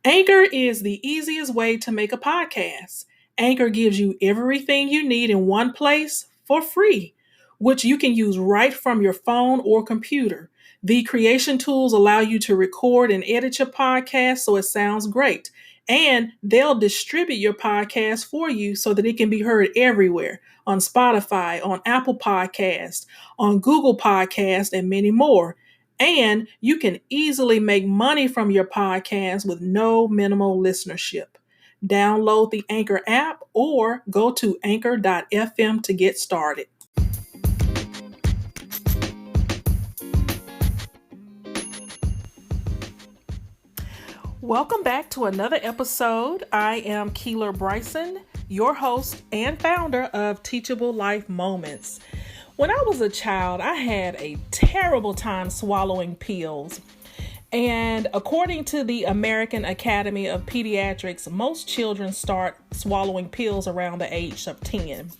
Anchor is the easiest way to make a podcast. Anchor gives you everything you need in one place for free, which you can use right from your phone or computer. The creation tools allow you to record and edit your podcast so it sounds great. And they'll distribute your podcast for you so that it can be heard everywhere on Spotify, on Apple Podcasts, on Google Podcasts, and many more. And you can easily make money from your podcast with no minimal listenership. Download the Anchor app or go to anchor.fm to get started. Welcome back to another episode. I am Keeler Bryson, your host and founder of Teachable Life Moments. When I was a child, I had a terrible time swallowing pills. And according to the American Academy of Pediatrics, most children start swallowing pills around the age of 10.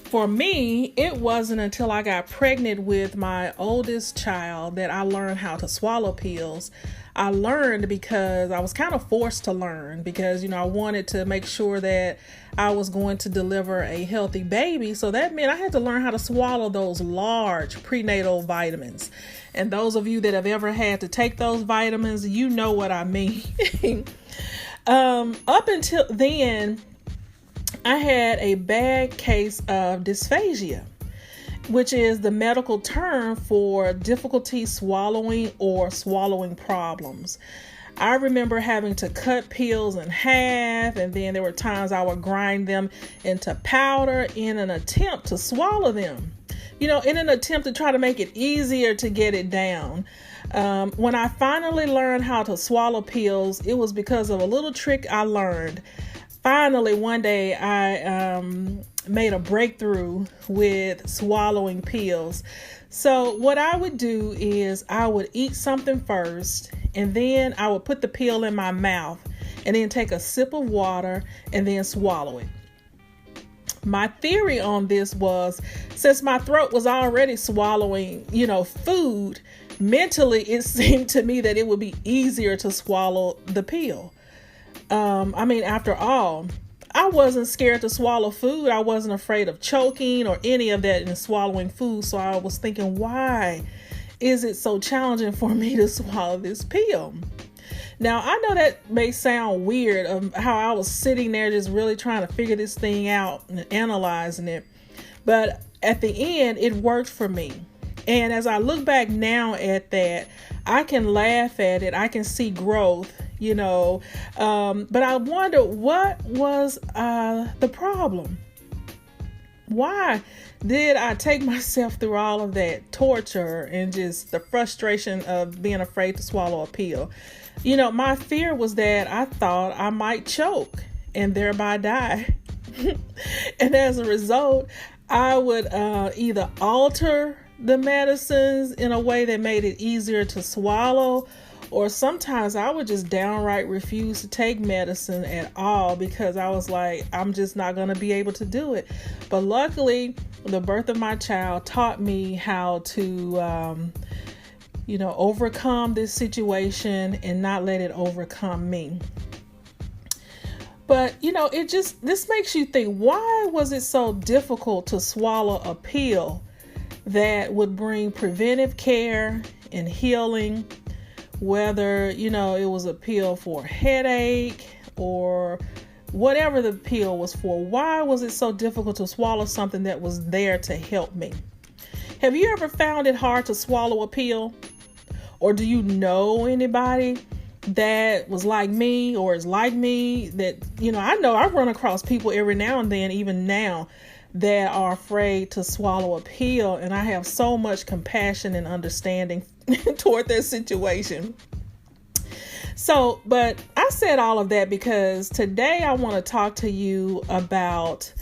For me, it wasn't until I got pregnant with my oldest child that I learned how to swallow pills. I learned because I was kind of forced to learn because, I wanted to make sure that I was going to deliver a healthy baby. So that meant I had to learn how to swallow those large prenatal vitamins. And those of you that have ever had to take those vitamins, you know what I mean. Up until then, I had a bad case of dysphagia, which is the medical term for difficulty swallowing or swallowing problems. I remember having to cut pills in half, and then there were times I would grind them into powder in an attempt to swallow them, in an attempt to try to make it easier to get it down. When I finally learned how to swallow pills, it was because of a little trick I learned. Finally, one day I made a breakthrough with swallowing pills. So what I would do is I would eat something first, and then I would put the pill in my mouth and then take a sip of water and then swallow it. My theory on this was, since my throat was already swallowing, food, mentally it seemed to me that it would be easier to swallow the pill. After all, I wasn't scared to swallow food. I wasn't afraid of choking or any of that in swallowing food. So I was thinking, why is it so challenging for me to swallow this pill? Now, I know that may sound weird of how I was sitting there just really trying to figure this thing out and analyzing it. But at the end, it worked for me. And as I look back now at that, I can laugh at it. I can see growth, but I wonder, what was the problem? Why did I take myself through all of that torture and just the frustration of being afraid to swallow a pill? My fear was that I thought I might choke and thereby die. And as a result, I would either alter the medicines in a way that made it easier to swallow, or sometimes I would just downright refuse to take medicine at all because I was like, I'm just not going to be able to do it. But luckily, the birth of my child taught me how to, overcome this situation and not let it overcome me. But, this makes you think, why was it so difficult to swallow a pill that would bring preventive care and healing, whether, it was a pill for headache or whatever the pill was for? Why was it so difficult to swallow something that was there to help me? Have you ever found it hard to swallow a pill? Or do you know anybody that was like me or is like me that, I know I run across people every now and then, even now, that are afraid to swallow a pill, and I have so much compassion and understanding toward their situation. So, but I said all of that because today I want to talk to you about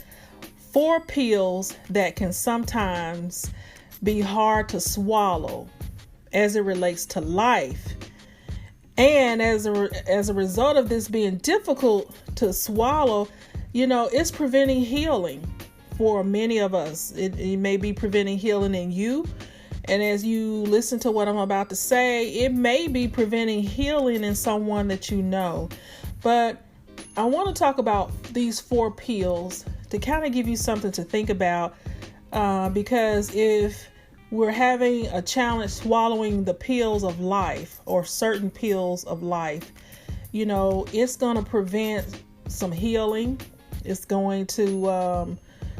4 pills that can sometimes be hard to swallow as it relates to life. And as a result of this being difficult to swallow, it's preventing healing for many of us. It may be preventing healing in you, And as you listen to what I'm about to say, it may be preventing healing in someone that you know. But I want to talk about these 4 pills to kind of give you something to think about, because if we're having a challenge swallowing the pills of life or certain pills of life, it's going to prevent some healing. It's going to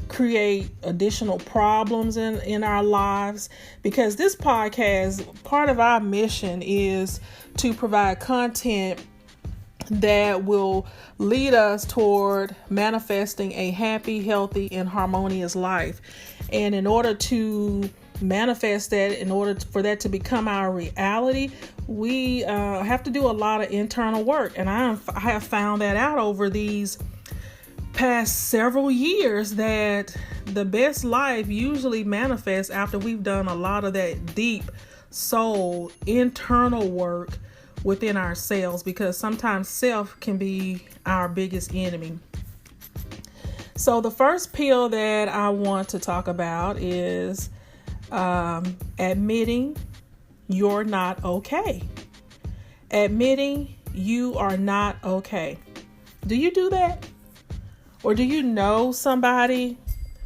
create additional problems in our lives, because this podcast, part of our mission is to provide content that will lead us toward manifesting a happy, healthy, and harmonious life. And in order to manifest that, in order for that to become our reality, we have to do a lot of internal work. And I have found that out over these past several years, that the best life usually manifests after we've done a lot of that deep soul internal work within ourselves, because sometimes self can be our biggest enemy. So the first pill that I want to talk about is admitting you're not okay. Admitting you are not okay. Do you do that? Or do you know somebody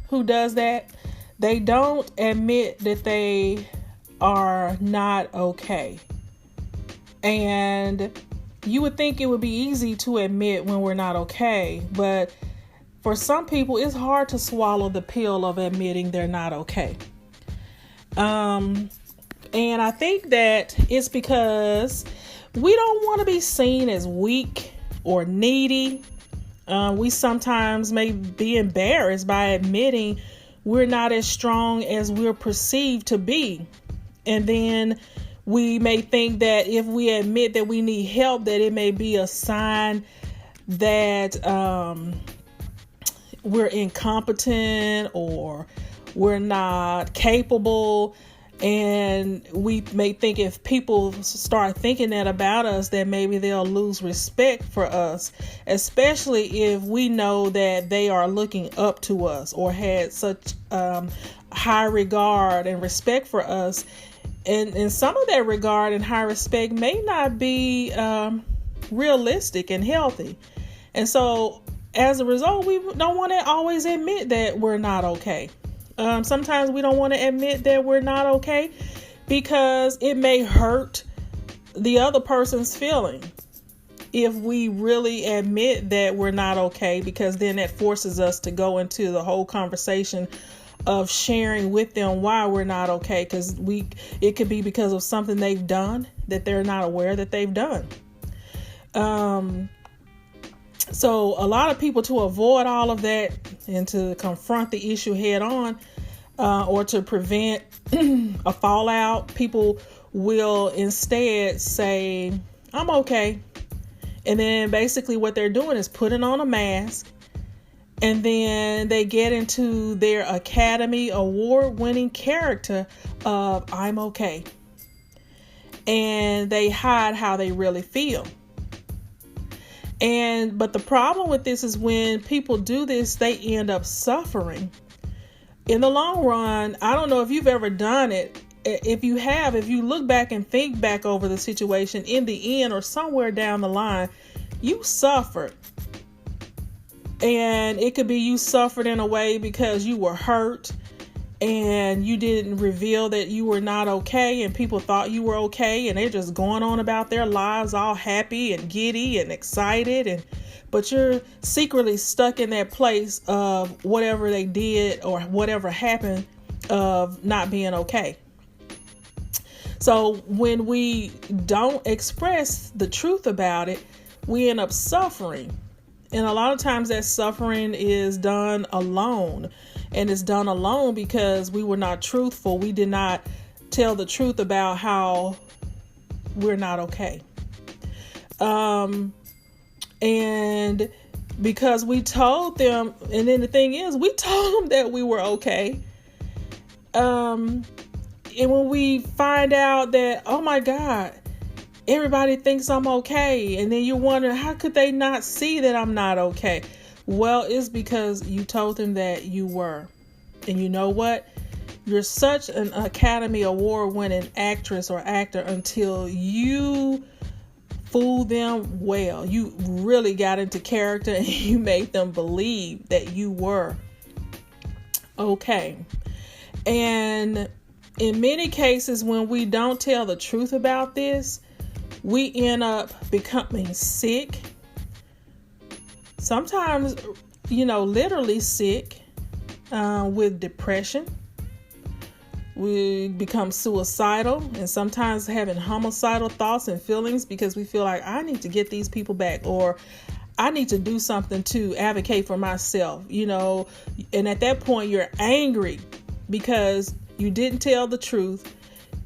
who does that? They don't admit that they are not okay. And you would think it would be easy to admit when we're not okay, but for some people, it's hard to swallow the pill of admitting they're not okay. And I think that it's because we don't want to be seen as weak or needy. We sometimes may be embarrassed by admitting we're not as strong as we're perceived to be. And then we may think that if we admit that we need help, that it may be a sign that we're incompetent or we're not capable. And we may think if people start thinking that about us, that maybe they'll lose respect for us, especially if we know that they are looking up to us or had such high regard and respect for us. And some of that regard and high respect may not be realistic and healthy. And so as a result, we don't want to always admit that we're not okay. Sometimes we don't want to admit that we're not okay because it may hurt the other person's feeling if we really admit that we're not okay, because then that forces us to go into the whole conversation of sharing with them why we're not okay, because it could be because of something they've done that they're not aware that they've done. So a lot of people, to avoid all of that and to confront the issue head on, or to prevent a fallout, people will instead say, I'm okay. And then basically what they're doing is putting on a mask. And then they get into their Academy Award-winning character of I'm okay. And they hide how they really feel. But the problem with this is when people do this, they end up suffering. In the long run, I don't know if you've ever done it. If you have, if you look back and think back over the situation, in the end or somewhere down the line, you suffered. And it could be you suffered in a way because you were hurt and you didn't reveal that you were not okay, and people thought you were okay, and they're just going on about their lives all happy and giddy and excited, but you're secretly stuck in that place of whatever they did or whatever happened of not being okay. So when we don't express the truth about it, we end up suffering. And a lot of times that suffering is done alone. And it's done alone because we were not truthful. We did not tell the truth about how we're not okay. And because we told them, and then the thing is, we told them that we were okay. And when we find out that, oh my God, everybody thinks I'm okay. And then you wonder, how could they not see that I'm not okay? Well, it's because you told them that you were. And you know what? You're such an Academy Award winning actress or actor until you fooled them well. You really got into character and you made them believe that you were okay. And in many cases, when we don't tell the truth about this, we end up becoming sick. Sometimes, literally sick with depression. We become suicidal and sometimes having homicidal thoughts and feelings because we feel like I need to get these people back, or I need to do something to advocate for myself, and at that point you're angry because you didn't tell the truth.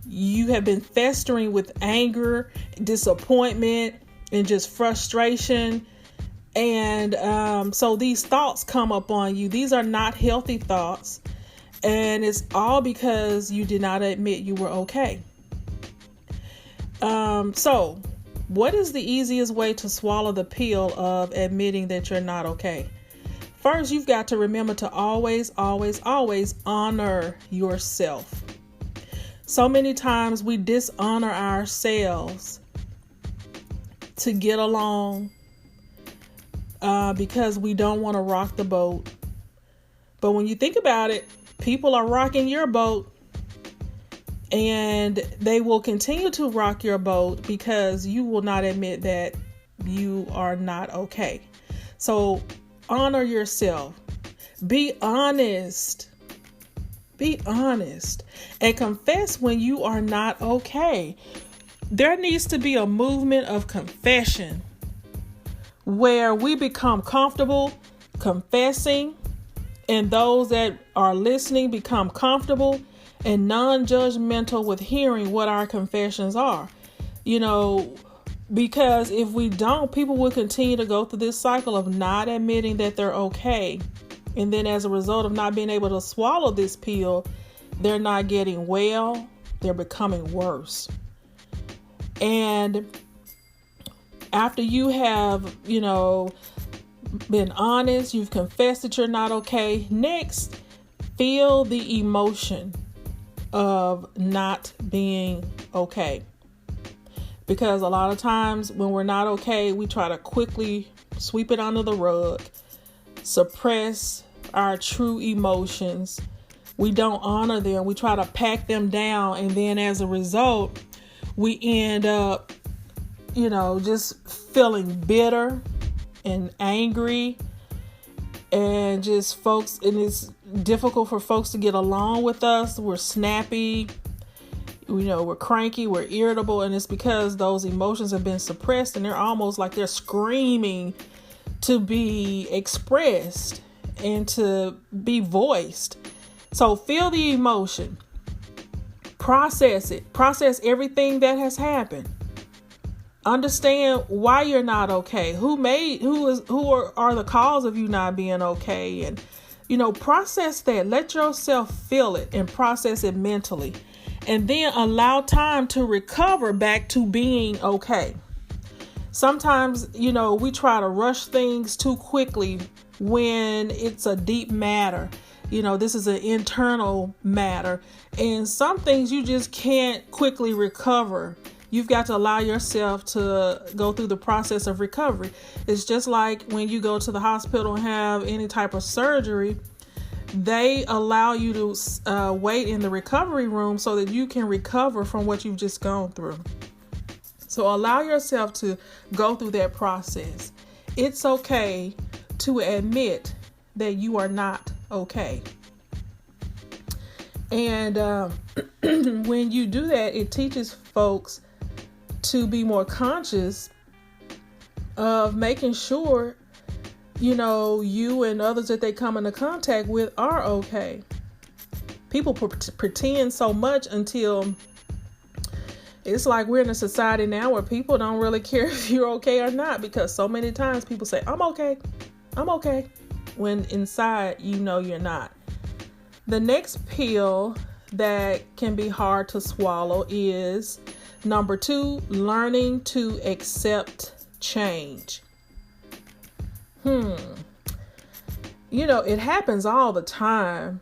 You have been festering with anger, disappointment, and just frustration. And so these thoughts come up on you. These are not healthy thoughts. And it's all because you did not admit you were okay. So what is the easiest way to swallow the pill of admitting that you're not okay? First, you've got to remember to always, always, always honor yourself. So many times we dishonor ourselves to get along because we don't want to rock the boat. But when you think about it, people are rocking your boat, and they will continue to rock your boat because you will not admit that you are not okay. So honor yourself. Be honest. Be honest and confess when you are not okay. There needs to be a movement of confession where we become comfortable confessing, and those that are listening become comfortable and non-judgmental with hearing what our confessions are. Because if we don't, people will continue to go through this cycle of not admitting that they're okay. And then as a result of not being able to swallow this pill, they're not getting well, they're becoming worse. And after you have, been honest, you've confessed that you're not okay, next, feel the emotion of not being okay. Because a lot of times when we're not okay, we try to quickly sweep it under the rug, suppress our true emotions. We don't honor them. We try to pack them down. And then as a result, we end up, just feeling bitter and angry, and just folks, and it's difficult for folks to get along with us. We're snappy, we're cranky, we're irritable, and it's because those emotions have been suppressed, and they're almost like they're screaming to be expressed and to be voiced. So feel the emotion, process it, process everything that has happened. Understand why you're not okay. Who are the cause of you not being okay? And, process that. Let yourself feel it and process it mentally. And then allow time to recover back to being okay. Sometimes, we try to rush things too quickly when it's a deep matter. This is an internal matter. And some things you just can't quickly recover. You've got to allow yourself to go through the process of recovery. It's just like when you go to the hospital and have any type of surgery, they allow you to wait in the recovery room so that you can recover from what you've just gone through. So allow yourself to go through that process. It's okay to admit that you are not okay. And when you do that, it teaches folks to be more conscious of making sure, you and others that they come into contact with are okay. People pretend so much until it's like we're in a society now where people don't really care if you're okay or not, because so many times people say, I'm okay, when inside you're not. The next pill that can be hard to swallow is number 2, learning to accept change. It happens all the time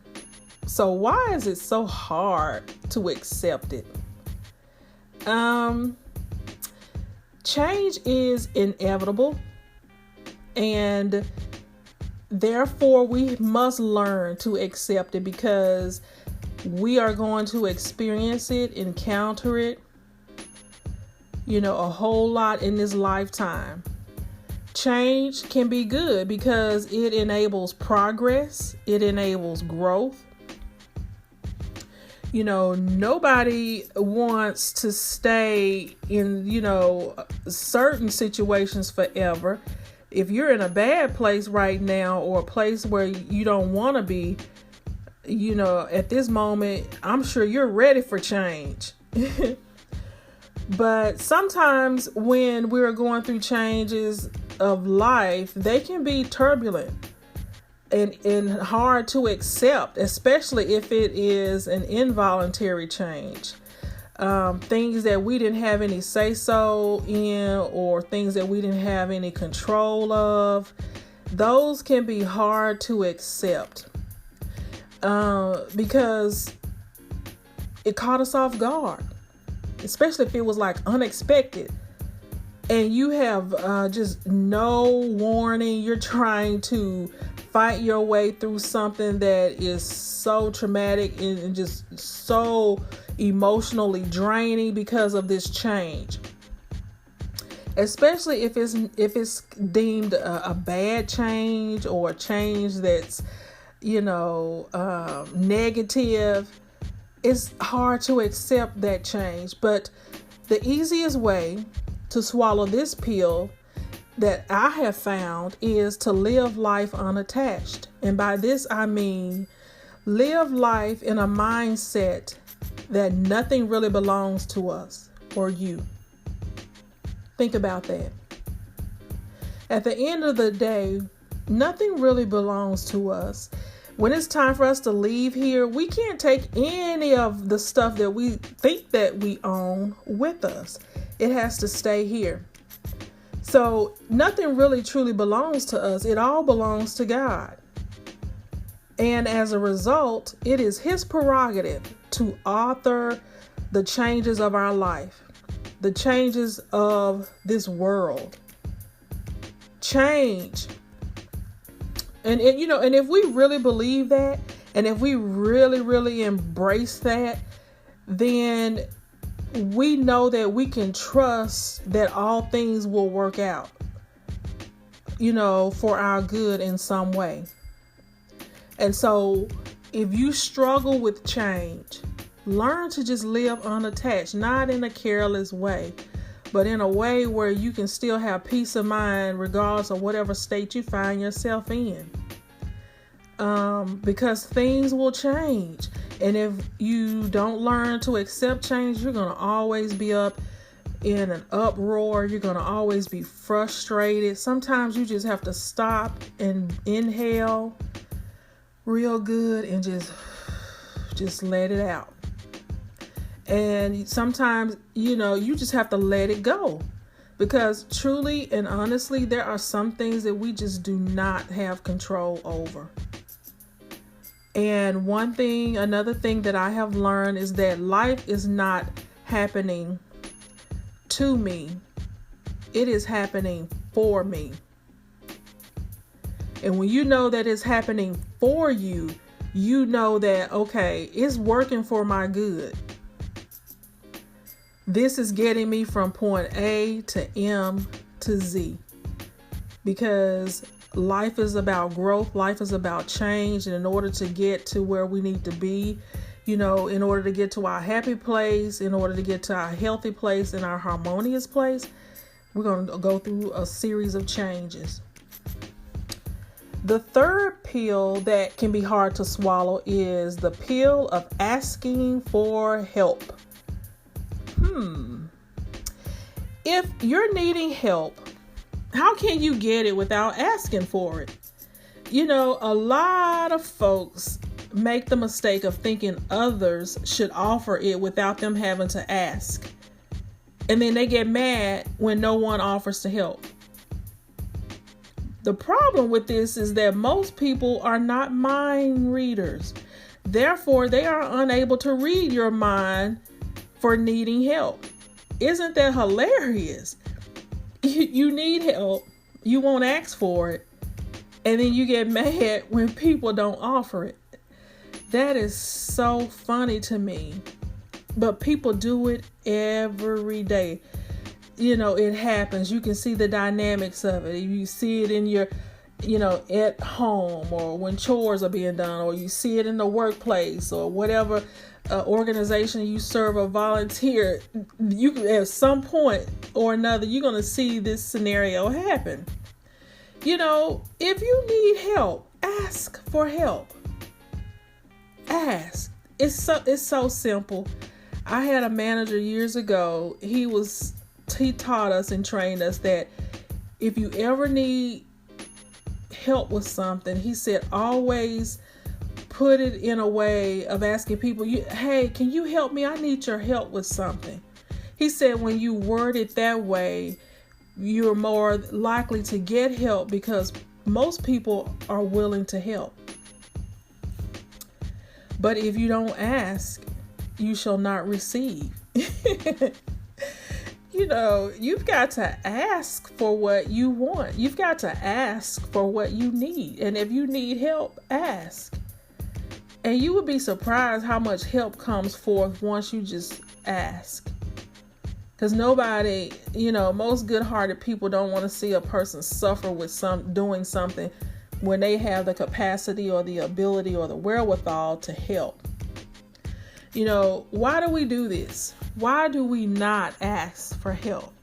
So why is it so hard to accept it? Change is inevitable, and therefore we must learn to accept it, because we are going to experience it, encounter it, a whole lot in this lifetime. Change can be good because it enables progress, it enables growth. Nobody wants to stay in, certain situations forever. If you're in a bad place right now, or a place where you don't want to be, at this moment, I'm sure you're ready for change. But sometimes when we're going through changes of life, they can be turbulent and hard to accept, especially if it is an involuntary change. Things that we didn't have any say-so in, or things that we didn't have any control of, those can be hard to accept because it caught us off guard, especially if it was like unexpected. And you have just no warning. You're trying to fight your way through something that is so traumatic and just so emotionally draining because of this change. Especially if it's deemed a bad change, or a change that's negative. It's hard to accept that change. But the easiest way to swallow this pill that I have found is to live life unattached. And by this I mean live life in a mindset that nothing really belongs to us or you. Think about that. At the end of the day, nothing really belongs to us. When it's time for us to leave here, we can't take any of the stuff that we think that we own with us. It has to stay here. So nothing really truly belongs to us. It all belongs to God. And as a result, it is His prerogative to author the changes of our life, the changes of this world. Change. And if we really believe that, and if we really, really embrace that, then we know that we can trust that all things will work out, for our good in some way. And so if you struggle with change, learn to just live unattached, not in a careless way, but in a way where you can still have peace of mind regardless of whatever state you find yourself in. Because things will change. And if you don't learn to accept change, you're going to always be up in an uproar. You're going to always be frustrated. Sometimes you just have to stop and inhale real good and just let it out. And sometimes, you just have to let it go, because truly and honestly, there are some things that we just do not have control over. And another thing that I have learned is that life is not happening to me. It is happening for me. And when you know that it's happening for you, you know that, okay, it's working for my good. This is getting me from point A to M to Z, because life is about growth. Life is about change. And in order to get to where we need to be, in order to get to our happy place, in order to get to our healthy place and our harmonious place, we're going to go through a series of changes. The third pill that can be hard to swallow is the pill of asking for help. If you're needing help, how can you get it without asking for it? A lot of folks make the mistake of thinking others should offer it without them having to ask. And then they get mad when no one offers to help. The problem with this is that most people are not mind readers. Therefore, they are unable to read your mind for needing help. Isn't that hilarious? You need help, you won't ask for it, and then you get mad when people don't offer it. That is so funny to me. But people do it every day. It happens. You can see the dynamics of it. You see it in your, at home, or when chores are being done, or you see it in the workplace, or whatever organization you serve or volunteer. You at some point or another, you're going to see this scenario happen. If you need help, ask for help. Ask. It's so simple. I had a manager years ago. He taught us and trained us that if you ever need help with something, he said, always put it in a way of asking people, hey, can you help me? I need your help with something. He said, when you word it that way, you're more likely to get help, because most people are willing to help. But if you don't ask, you shall not receive. You've got to ask for what you want. You've got to ask for what you need. And if you need help, ask. And you would be surprised how much help comes forth once you just ask. Because nobody, most good-hearted people don't want to see a person suffer with doing something when they have the capacity or the ability or the wherewithal to help. Why do we do this? Why do we not ask for help?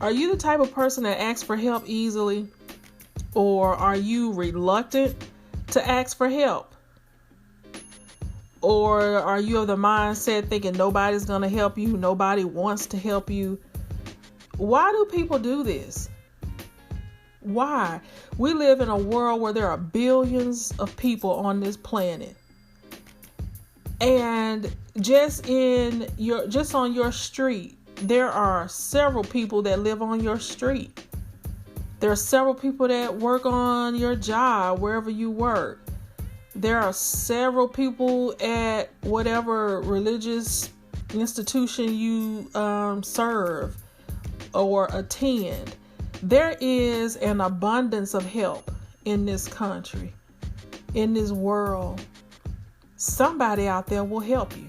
Are you the type of person that asks for help easily? Or are you reluctant to ask for help? Or are you of the mindset thinking nobody's going to help you, nobody wants to help you? Why do people do this? Why? We live in a world where there are billions of people on this planet. And just on your street, there are several people that live on your street. There are several people that work on your job, wherever you work. There are several people at whatever religious institution you serve or attend. There is an abundance of help in this country, in this world. Somebody out there will help you.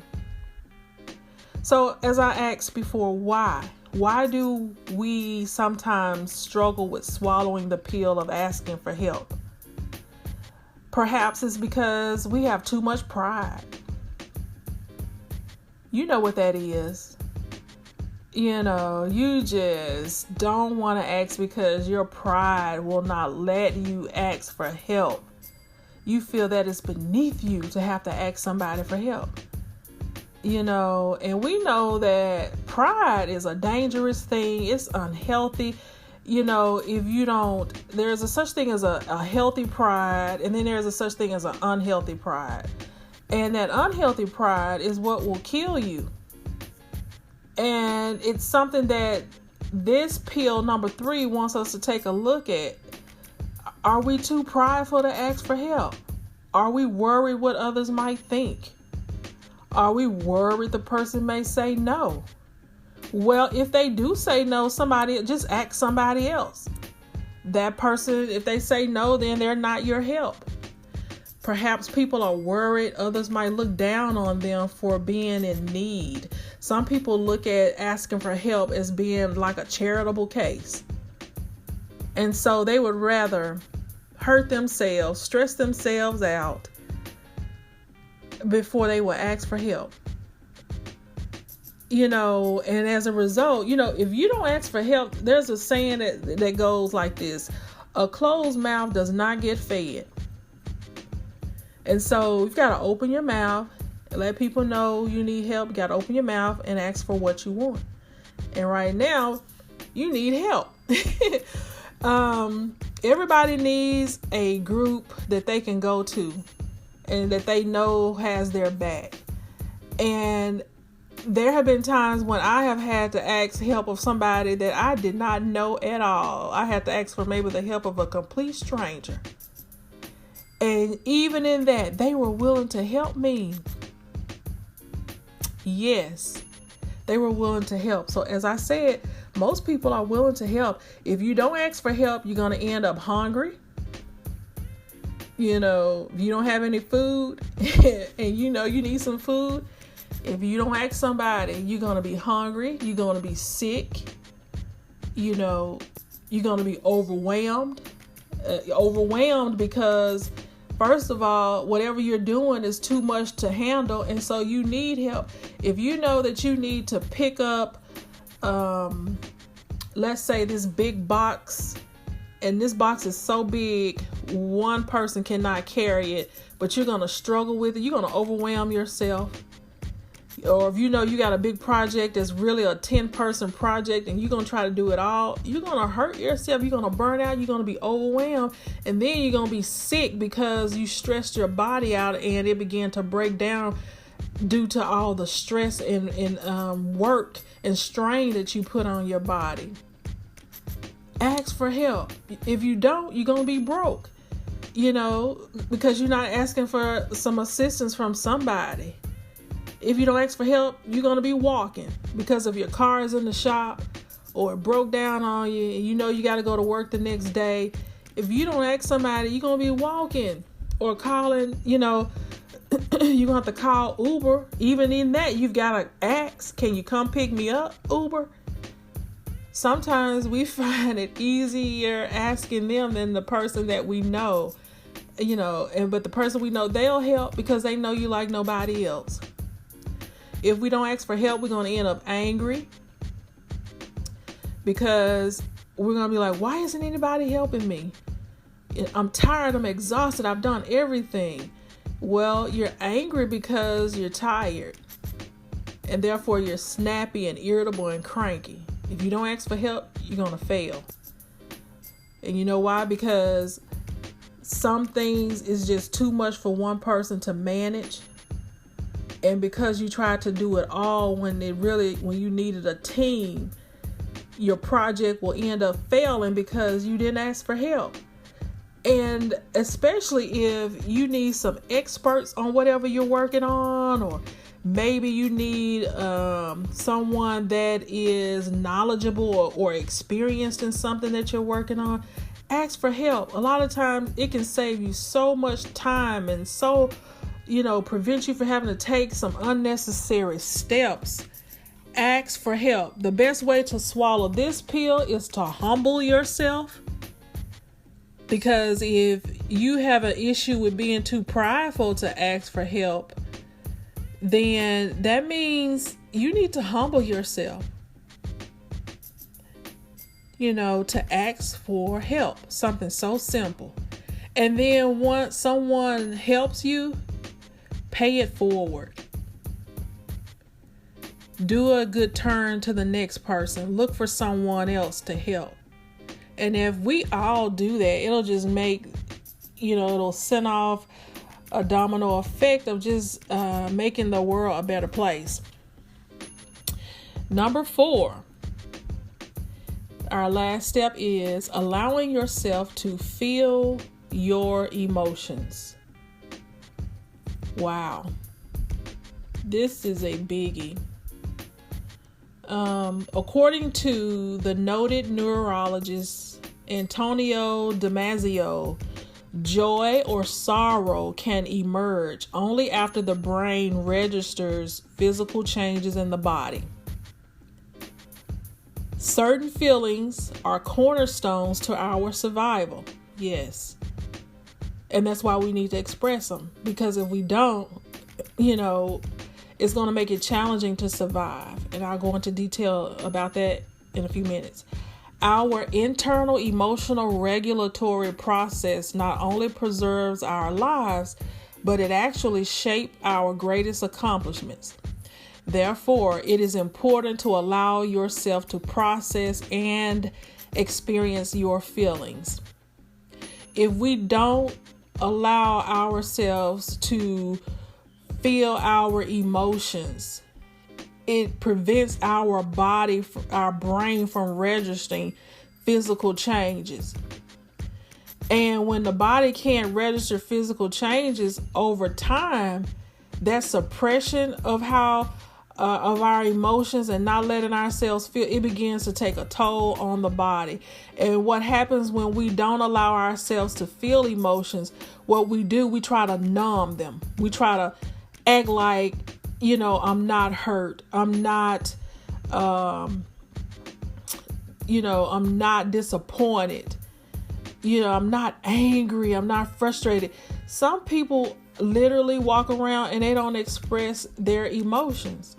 So as I asked before, why? Why do we sometimes struggle with swallowing the pill of asking for help? Perhaps it's because we have too much pride. You know what that is. You just don't want to ask because your pride will not let you ask for help. You feel that it's beneath you to have to ask somebody for help. And we know that pride is a dangerous thing. It's unhealthy. If you don't, there's a such thing as a healthy pride, and then there's a such thing as an unhealthy pride. And that unhealthy pride is what will kill you. And it's something that this pill number 3 wants us to take a look at. Are we too prideful to ask for help? Are we worried what others might think? Are we worried the person may say no? Well, if they do say no, just ask somebody else. That person, if they say no, then they're not your help. Perhaps people are worried others might look down on them for being in need. Some people look at asking for help as being like a charitable case. And so they would rather hurt themselves, stress themselves out before they will ask for help. And as a result, if you don't ask for help, there's a saying that goes like this: a closed mouth does not get fed. And so you've got to open your mouth and let people know you need help. You got to open your mouth and ask for what you want. And right now, you need help. Everybody needs a group that they can go to and that they know has their back. And there have been times when I have had to ask help of somebody that I did not know at all. I had to ask for maybe the help of a complete stranger. And even in that, they were willing to help me. Yes, they were willing to help. So as I said, most people are willing to help. If you don't ask for help, you're going to end up hungry. You know, if you don't have any food and you know you need some food, if you don't ask somebody, you're going to be hungry. You're going to be sick. You know, you're going to be overwhelmed. Overwhelmed because, first of all, whatever you're doing is too much to handle. And so you need help. If you know that you need to pick up, let's say this big box, and this box is so big, one person cannot carry it, but you're going to struggle with it. You're going to overwhelm yourself. Or if you know you got a big project that's really a 10-person project and you're going to try to do it all, you're going to hurt yourself. You're going to burn out. You're going to be overwhelmed. And then you're going to be sick because you stressed your body out and it began to break down due to all the stress and work and strain that you put on your body. Ask for help. If you don't, you're going to be broke, you know, because you're not asking for some assistance from somebody. If you don't ask for help, you're going to be walking because if your car is in the shop or it broke down on you and you know you got to go to work the next day. If you don't ask somebody, you're going to be walking or calling, you know, you're going to have to call Uber. Even in that, you've got to ask, can you come pick me up, Uber? Sometimes we find it easier asking them than the person that we know, you know, but the person we know, they'll help because they know you like nobody else. If we don't ask for help, we're going to end up angry because we're going to be like, why isn't anybody helping me? I'm tired. I'm exhausted. I've done everything. Well, you're angry because you're tired and therefore you're snappy and irritable and cranky. If you don't ask for help, you're going to fail. And you know why? Because some things is just too much for one person to manage. And because you tried to do it all when you needed a team, your project will end up failing because you didn't ask for help. And especially if you need some experts on whatever you're working on, or maybe you need someone that is knowledgeable or experienced in something that you're working on, ask for help. A lot of times it can save you so much time and so, you know, prevent you from having to take some unnecessary steps. Ask for help. The best way to swallow this pill is to humble yourself. Because if you have an issue with being too prideful to ask for help, then that means you need to humble yourself, you know, to ask for help. Something so simple. And then once someone helps you, pay it forward. Do a good turn to the next person. Look for someone else to help. And if we all do that, it'll just make, you know, it'll send off a domino effect of just making the world a better place. Number 4, our last step is allowing yourself to feel your emotions. Wow. This is a biggie. According to the noted neurologist Antonio Damasio, joy or sorrow can emerge only after the brain registers physical changes in the body. Certain feelings are cornerstones to our survival. Yes. And that's why we need to express them. Because if we don't, you know, it's going to make it challenging to survive. And I'll go into detail about that in a few minutes. Our internal emotional regulatory process not only preserves our lives, but it actually shapes our greatest accomplishments. Therefore, it is important to allow yourself to process and experience your feelings. If we don't allow ourselves to feel our emotions, it prevents our body, our brain from registering physical changes. And when the body can't register physical changes over time, that suppression of of our emotions and not letting ourselves feel, it begins to take a toll on the body. And what happens when we don't allow ourselves to feel emotions, what we do, we try to numb them. We try to act like, I'm not hurt. I'm not, I'm not disappointed. I'm not angry. I'm not frustrated. Some people literally walk around and they don't express their emotions.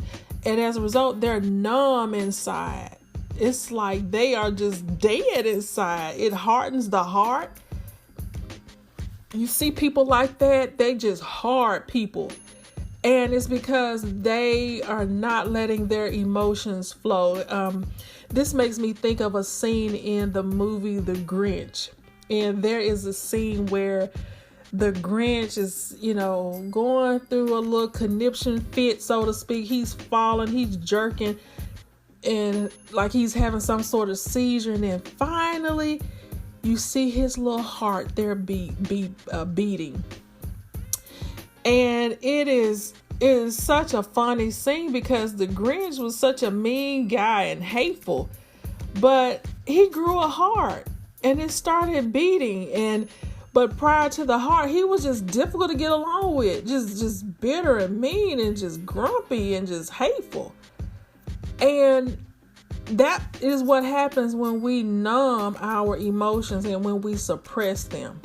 And as a result, they're numb inside. It's like they are just dead inside. It hardens the heart. You see people like that, they just hard people. And it's because they are not letting their emotions flow. This makes me think of a scene in the movie The Grinch. And there is a scene where the Grinch is, going through a little conniption fit, so to speak. He's falling, he's jerking, and like he's having some sort of seizure. And then finally, you see his little heart there beating. And it is such a funny scene because the Grinch was such a mean guy and hateful, but he grew a heart and it started beating. But prior to the heart, he was just difficult to get along with, just bitter and mean and just grumpy and just hateful. And that is what happens when we numb our emotions and when we suppress them.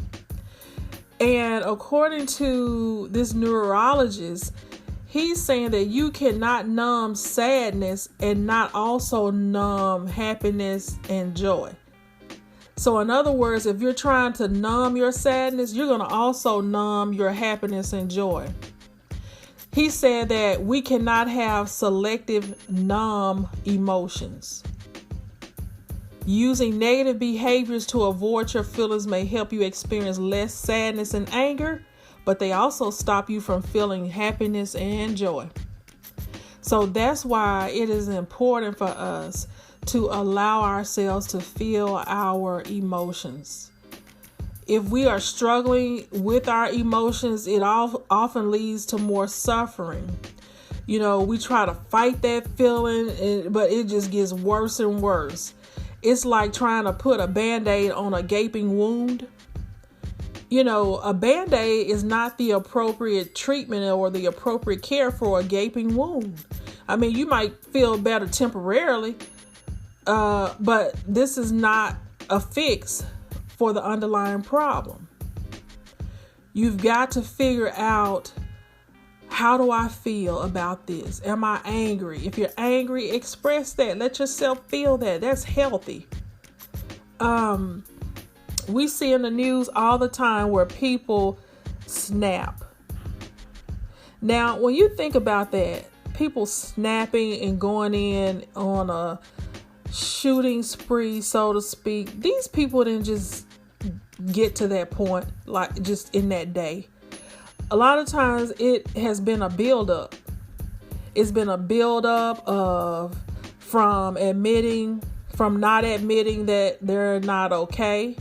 And according to this neurologist, he's saying that you cannot numb sadness and not also numb happiness and joy. So in other words, if you're trying to numb your sadness, you're going to also numb your happiness and joy. He said that we cannot have selective numb emotions. Using negative behaviors to avoid your feelings may help you experience less sadness and anger, but they also stop you from feeling happiness and joy. So that's why it is important for us to allow ourselves to feel our emotions. If we are struggling with our emotions, it often leads to more suffering. We try to fight that feeling, but it just gets worse and worse. It's like trying to put a Band-Aid on a gaping wound. A Band-Aid is not the appropriate treatment or the appropriate care for a gaping wound. I mean, you might feel better temporarily, but this is not a fix for the underlying problem. You've got to figure out, how do I feel about this? Am I angry? If you're angry, express that. Let yourself feel that. That's healthy. We see in the news all the time where people snap. Now, when you think about that, people snapping and going in on a shooting spree, so to speak, these people didn't just get to that point like just in that day. A lot of times it has been a buildup. It's been a buildup from not admitting that they're not okay.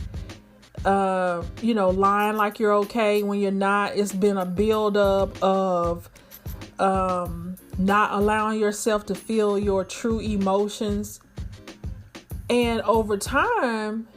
Lying like you're okay when you're not. It's been a buildup of not allowing yourself to feel your true emotions. And over time,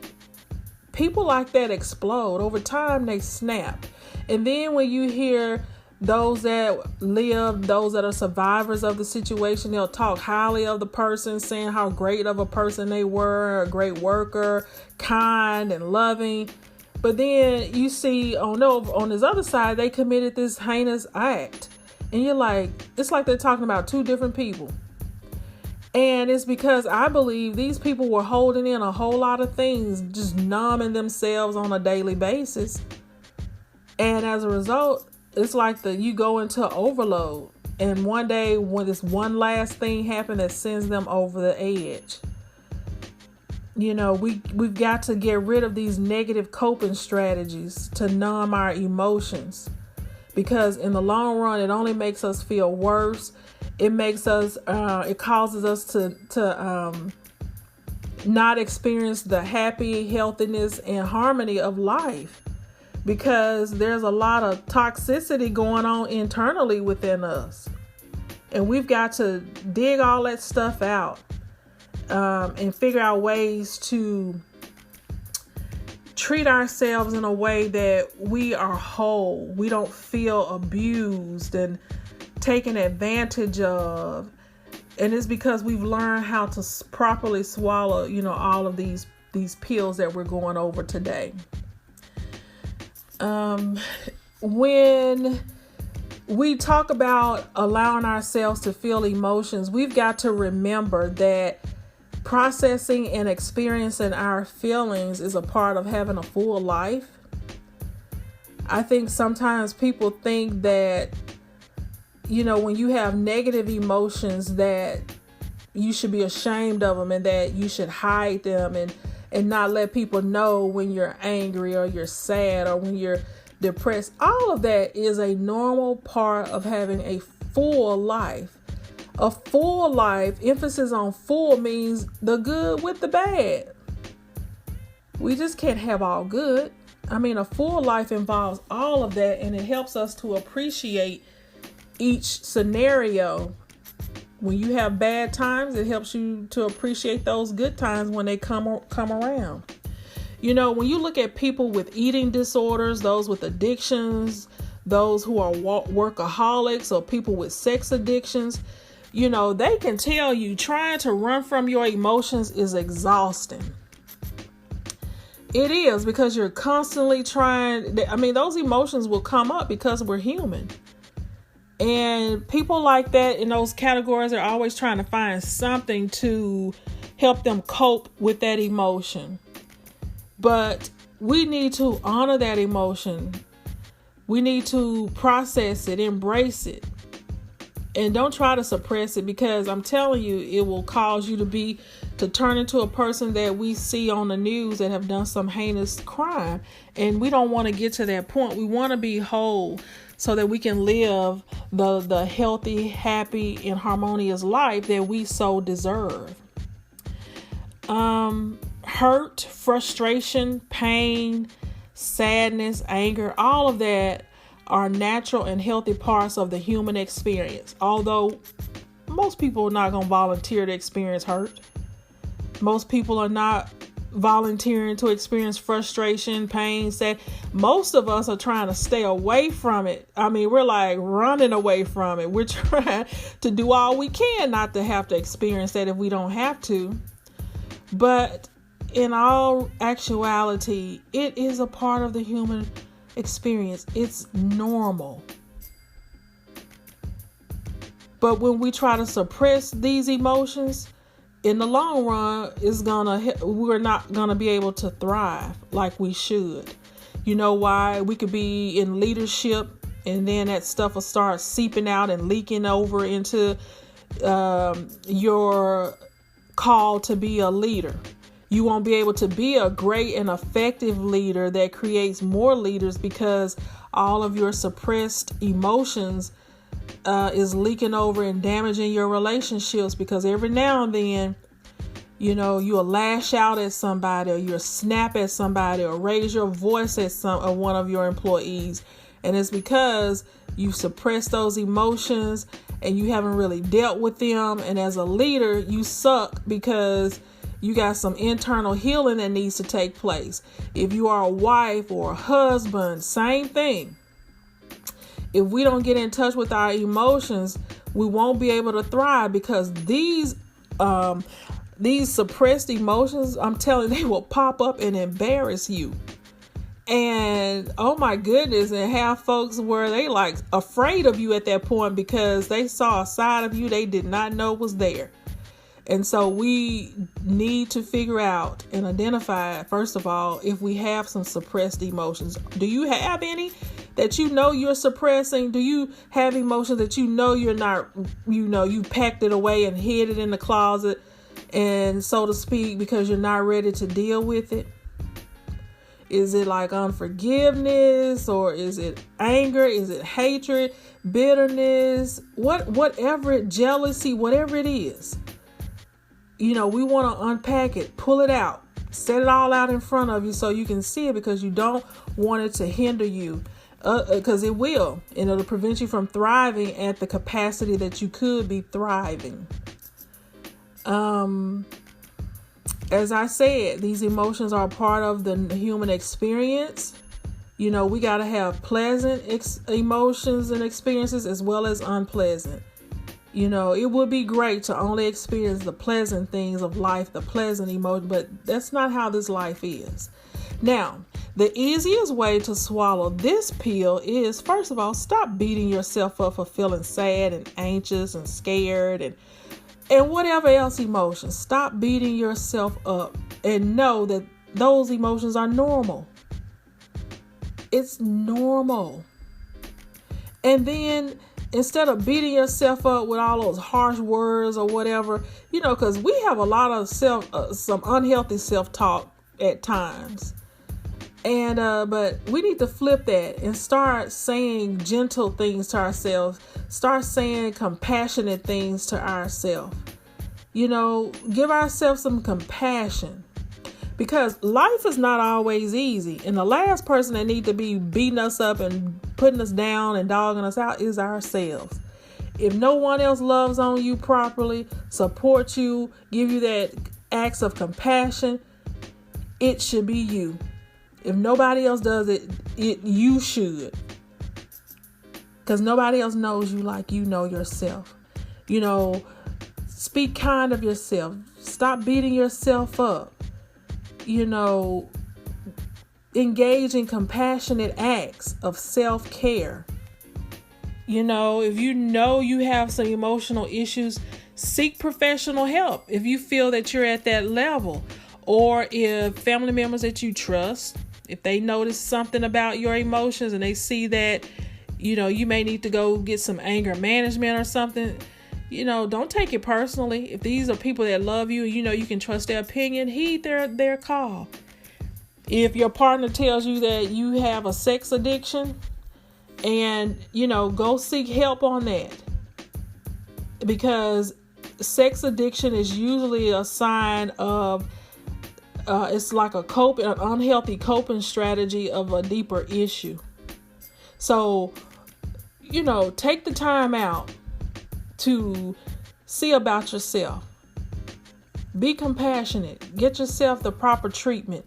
people like that explode. Over time, they snap. And then when you hear those that are survivors of the situation, they'll talk highly of the person, saying how great of a person they were, a great worker, kind and loving. But then you see, on this other side, they committed this heinous act. And you're like, it's like they're talking about two different people. And it's because I believe these people were holding in a whole lot of things, just numbing themselves on a daily basis. And as a result, it's like you go into overload. And one day when this one last thing happens that sends them over the edge. We've got to get rid of these negative coping strategies to numb our emotions. Because in the long run, it only makes us feel worse. It makes us, it causes us to not experience the happy, healthiness, and harmony of life, because there's a lot of toxicity going on internally within us. And we've got to dig all that stuff out and figure out ways to treat ourselves in a way that we are whole. We don't feel abused and taken advantage of. And it's because we've learned how to properly swallow, all of these pills that we're going over today. When we talk about allowing ourselves to feel emotions, we've got to remember that processing and experiencing our feelings is a part of having a full life. I think sometimes people think that, when you have negative emotions, that you should be ashamed of them and that you should hide them and not let people know when you're angry or you're sad or when you're depressed. All of that is a normal part of having a full life. A full life, emphasis on full, means the good with the bad. We just can't have all good. A full life involves all of that, and it helps us to appreciate each scenario. When you have bad times, it helps you to appreciate those good times when they come around. When you look at people with eating disorders, those with addictions, those who are workaholics or people with sex addictions, they can tell you trying to run from your emotions is exhausting. It is, because you're constantly trying. Those emotions will come up because we're human. And people like that in those categories are always trying to find something to help them cope with that emotion. But we need to honor that emotion. We need to process it, embrace it. And don't try to suppress it, because I'm telling you, it will cause you to turn into a person that we see on the news that have done some heinous crime. And we don't want to get to that point. We want to be whole so that we can live the healthy, happy, and harmonious life that we so deserve. Hurt, frustration, pain, sadness, anger, all of that are natural and healthy parts of the human experience. Although most people are not going to volunteer to experience hurt. Most people are not volunteering to experience frustration, pain, sad. Most of us are trying to stay away from it. We're like running away from it. We're trying to do all we can not to have to experience that if we don't have to. But in all actuality, it is a part of the human experience. It's normal. But when we try to suppress these emotions, in the long run, we're not gonna be able to thrive like we should. You know why? We could be in leadership, and then that stuff will start seeping out and leaking over into your call to be a leader. You won't be able to be a great and effective leader that creates more leaders, because all of your suppressed emotions is leaking over and damaging your relationships. Because every now and then, you'll lash out at somebody, or you'll snap at somebody, or raise your voice at one of your employees. And it's because you suppress those emotions and you haven't really dealt with them. And as a leader, you suck, because you got some internal healing that needs to take place. If you are a wife or a husband, same thing. If we don't get in touch with our emotions, we won't be able to thrive, because these suppressed emotions, I'm telling you, they will pop up and embarrass you. And oh my goodness, and have folks where they like afraid of you at that point, because they saw a side of you they did not know was there. And so we need to figure out and identify, first of all, if we have some suppressed emotions. Do you have any that you're suppressing? Do you have emotions that you're not, you packed it away and hid it in the closet, and so to speak, because you're not ready to deal with it? Is it like unforgiveness, or is it anger? Is it hatred, bitterness, whatever, jealousy, whatever it is? we want to unpack it, pull it out, set it all out in front of you so you can see it, because you don't want it to hinder you, because it will, and it'll prevent you from thriving at the capacity that you could be thriving. As I said, these emotions are part of the human experience. We got to have pleasant emotions and experiences as well as unpleasant. It would be great to only experience the pleasant things of life, the pleasant emotion, but that's not how this life is. Now, the easiest way to swallow this pill is, first of all, stop beating yourself up for feeling sad and anxious and scared and whatever else emotions. Stop beating yourself up and know that those emotions are normal. It's normal. And then instead of beating yourself up with all those harsh words or whatever, because we have a lot of some unhealthy self-talk at times. And, but we need to flip that and start saying gentle things to ourselves. Start saying compassionate things to ourselves. Give ourselves some compassion, because life is not always easy. And the last person that needs to be beating us up and putting us down and dogging us out is ourselves. If no one else loves on you properly, supports you, give you that acts of compassion, it should be you. If nobody else does it, you should. Because nobody else knows you like you know yourself. Speak kind of yourself. Stop beating yourself up. Engage in compassionate acts of self-care. If you have some emotional issues, seek professional help if you feel that you're at that level. Or if family members that you trust, if they notice something about your emotions and they see that, you may need to go get some anger management or something, don't take it personally. If these are people that love you, you can trust their opinion, heed their call. If your partner tells you that you have a sex addiction, and, go seek help on that. Because sex addiction is usually a sign of, it's like an unhealthy coping strategy of a deeper issue. So, take the time out to see about yourself. Be compassionate. Get yourself the proper treatment,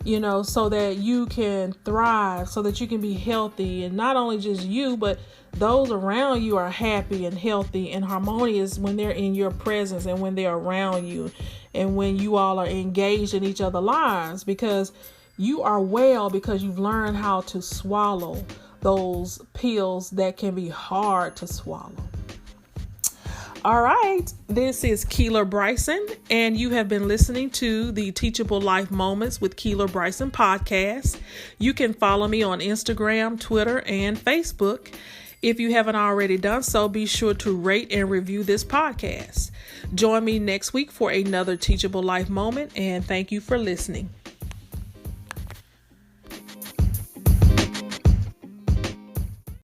so that you can thrive, so that you can be healthy. And not only just you, but those around you are happy and healthy and harmonious when they're in your presence and when they're around you and when you all are engaged in each other's lives, because you are well because you've learned how to swallow those pills that can be hard to swallow. All right, this is Keeler Bryson, and you have been listening to the Teachable Life Moments with Keeler Bryson podcast. You can follow me on Instagram, Twitter, and Facebook. If you haven't already done so, be sure to rate and review this podcast. Join me next week for another Teachable Life Moment, and thank you for listening.